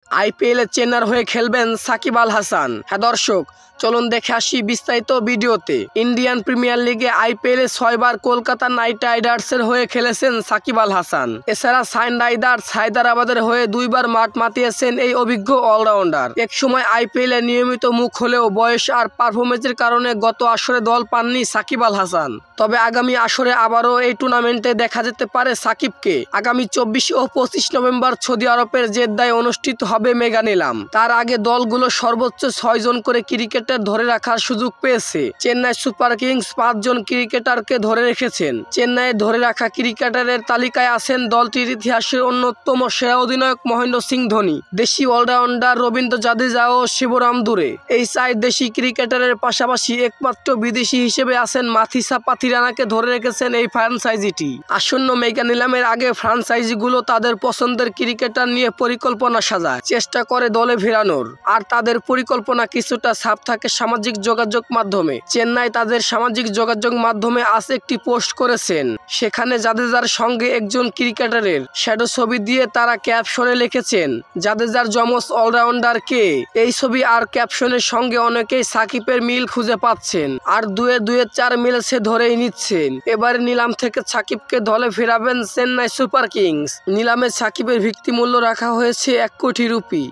আইপিএলে চেন্নাইয়ের হয়ে খেলবেন সাকিব আল হাসান। হ্যাঁ দর্শক, চলুন দেখে আসি বিস্তারিত ভিডিওতে। ইন্ডিয়ান প্রিমিয়ার লিগে আইপিএলে 6 বার কলকাতা নাইট রাইডার্সের হয়ে খেলেছেন সাকিব আল হাসান। এছাড়া সানরাইজার্স হায়দ্রাবাদের হয়ে 2 বার মাঠ মাতিয়েছেন এই অভিজ্ঞ অলরাউন্ডার। একসময় আইপিএলে নিয়মিত মুখ হলেও বয়স আর পারফরমেন্সের কারণে গত আসরে দল পাননি সাকিব আল হাসান। তবে আগামী আসরে আবারও এই টুর্নামেন্টে দেখা যেতে পারে সাকিবকে। আগামী 24 ও 25 নভেম্বর সৌদি আরবের জেদ্দায় অনুষ্ঠিত হবে মেগা নিলাম। তার আগে দলগুলো সর্বোচ্চ 6 জন করে ক্রিকেটার ধরে রাখার সুযোগ পেয়েছে। চেন্নাই সুপার কিংস 5 জন ক্রিকেটারকে ধরে রেখেছেন। চেন্নাইয়ের ধরে রাখা ক্রিকেটারের তালিকায় আছেন দলটির ইতিহাসের অন্যতম সেরা অধিনায়ক মহেন্দ্র সিং ধোনি, দেশি অলরাউন্ডার রবীন্দ্র জাদেজা ও শিবরাম দুবে। এই 4 দেশি ক্রিকেটারের পাশাপাশি একমাত্র বিদেশি হিসেবে আছেন মাথিসা পাথিরানাকে ধরে রেখেছেন এই ফ্র্যাঞ্চাইজিটি। আসন্ন মেগা নিলামের আগে ফ্র্যাঞ্চাইজিগুলো তাদের পছন্দের ক্রিকেটার নিয়ে পরিকল্পনা সাজায়, চেষ্টা করে দলে ফেরানোর। আর তাদের পরিকল্পনা কিছুটা ছাপ থাকে সামাজিক যোগাযোগ মাধ্যমে। চেন্নাই তাদের সামাজিক যোগাযোগ মাধ্যমে আজ একটি পোস্ট করেছেন। সেখানে জাদেজার সঙ্গে একজন ক্রিকেটারের শ্যাডো ছবি দিয়ে তারা ক্যাপশনে লিখেছেন, জাদেজার যমজ অলরাউন্ডার কে। এই ছবি আর ক্যাপশনের সঙ্গে অনেকেই সাকিবের মিল খুঁজে পাচ্ছেন, আর 2-2 4 মিলছে ধরেই নিচ্ছেন। এবারে নিলাম থেকে সাকিবকে দলে ফেরাবেন চেন্নাই সুপার কিংস। নিলামে সাকিবের ভিত্তি মূল্য রাখা হয়েছে 1 কোটি রুপি।